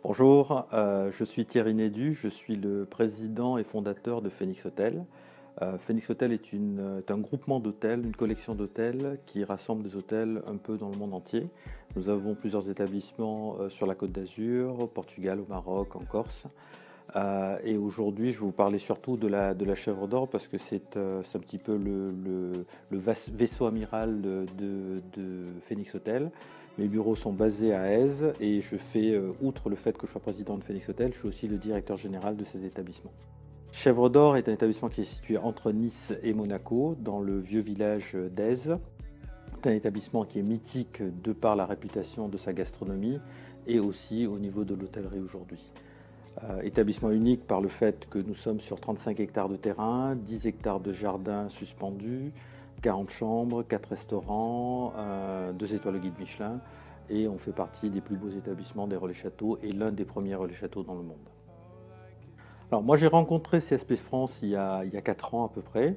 Bonjour, je suis Thierry Nédu, je suis le président et fondateur de Phoenix Hotel. Phoenix Hotel est un groupement d'hôtels, une collection d'hôtels qui rassemble des hôtels un peu dans le monde entier. Nous avons plusieurs établissements sur la Côte d'Azur, au Portugal, au Maroc, en Corse. Et aujourd'hui, je vais vous parler surtout de la Chèvre d'Or parce que c'est un petit peu le vaisseau amiral de Phoenix Hotel. Mes bureaux sont basés à Èze et je fais, outre le fait que je sois président de Phoenix Hotel, je suis aussi le directeur général de ces établissements. Chèvre d'Or est un établissement qui est situé entre Nice et Monaco, dans le vieux village d'Èze. C'est un établissement qui est mythique de par la réputation de sa gastronomie et aussi au niveau de l'hôtellerie aujourd'hui. Établissement unique par le fait que nous sommes sur 35 hectares de terrain, 10 hectares de jardin suspendus, 40 chambres, 4 restaurants, 2 étoiles au guide Michelin et on fait partie des plus beaux établissements des Relais Châteaux et l'un des premiers Relais Châteaux dans le monde. Alors moi j'ai rencontré CSP France il y a 4 ans à peu près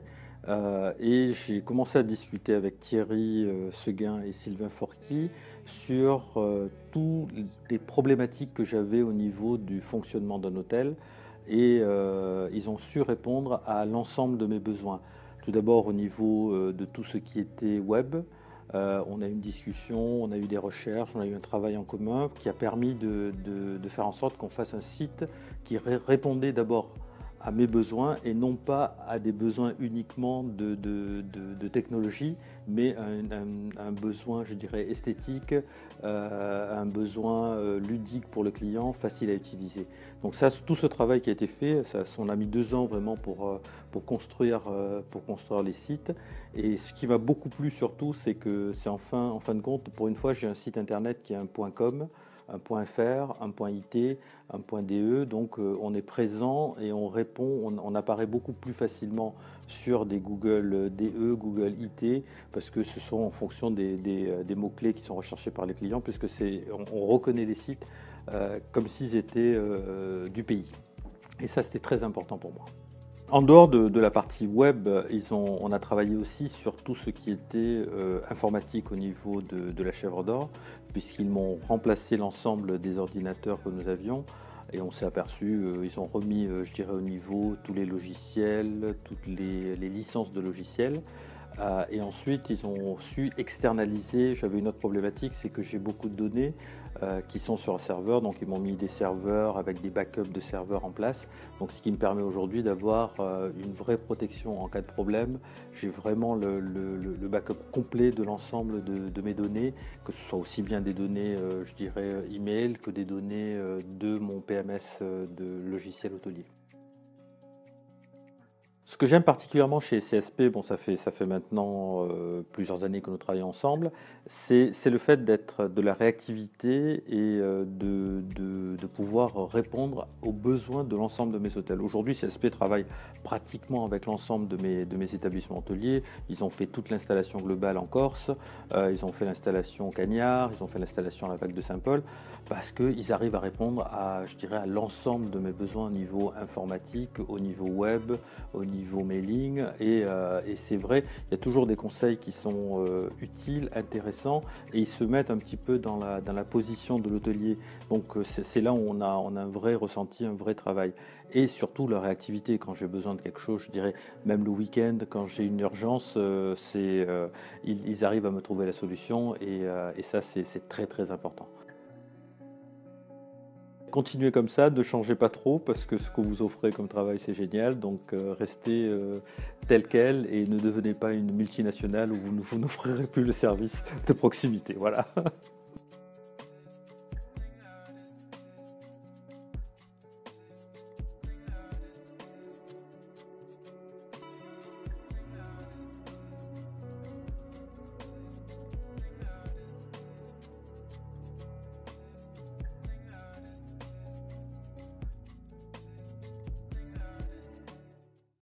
et j'ai commencé à discuter avec Thierry Seguin et Sylvain Forqui sur toutes les problématiques que j'avais au niveau du fonctionnement d'un hôtel et ils ont su répondre à l'ensemble de mes besoins. Tout d'abord au niveau de tout ce qui était web, on a eu une discussion, on a eu des recherches, on a eu un travail en commun qui a permis de faire en sorte qu'on fasse un site qui répondait d'abord à mes besoins et non pas à des besoins uniquement de technologie, mais un besoin, je dirais, esthétique, un besoin ludique pour le client, facile à utiliser. Donc ça, tout ce travail qui a été fait, on a mis 2 ans vraiment pour construire les sites. Et ce qui m'a beaucoup plu surtout, c'est que c'est en fin de compte, pour une fois, j'ai un site internet qui est un .com, un .fr, un .it, un .de, donc on est présent et on répond, on apparaît beaucoup plus facilement sur des Google DE, Google IT, parce que ce sont en fonction des mots-clés qui sont recherchés par les clients, puisque on reconnaît les sites comme s'ils étaient du pays. Et ça, c'était très important pour moi. En dehors de la partie web, on a travaillé aussi sur tout ce qui était informatique au niveau de la Chèvre d'Or, puisqu'ils m'ont remplacé l'ensemble des ordinateurs que nous avions. Et on s'est aperçu, ils ont remis, je dirais, au niveau tous les logiciels, toutes les licences de logiciels. Et ensuite, ils ont su externaliser. J'avais une autre problématique, c'est que j'ai beaucoup de données qui sont sur un serveur. Donc, ils m'ont mis des serveurs avec des backups de serveurs en place. Donc, ce qui me permet aujourd'hui d'avoir une vraie protection en cas de problème. J'ai vraiment le backup complet de l'ensemble de mes données, que ce soit aussi bien des données, je dirais, email, que des données de mon PMS de logiciel hôtelier. Ce que j'aime particulièrement chez CSP, bon, ça fait maintenant plusieurs années que nous travaillons ensemble, c'est le fait d'être de la réactivité et de pouvoir répondre aux besoins de l'ensemble de mes hôtels. Aujourd'hui, CSP travaille pratiquement avec l'ensemble de mes établissements hôteliers. Ils ont fait toute l'installation globale en Corse, ils ont fait l'installation au Cagnard, ils ont fait l'installation à la Vaque de Saint-Paul, parce qu'ils arrivent à répondre je dirais, à l'ensemble de mes besoins au niveau informatique, au niveau web, au niveau mailing et c'est vrai, il y a toujours des conseils qui sont utiles, intéressants et ils se mettent un petit peu dans la position de l'hôtelier. Donc c'est là où on a un vrai ressenti, un vrai travail et surtout la réactivité quand j'ai besoin de quelque chose, je dirais même le week-end quand j'ai une urgence, ils arrivent à me trouver la solution et ça c'est très très important. Continuez comme ça, ne changez pas trop parce que ce que vous offrez comme travail c'est génial, donc restez tel quel et ne devenez pas une multinationale où vous n'offrirez plus le service de proximité. Voilà.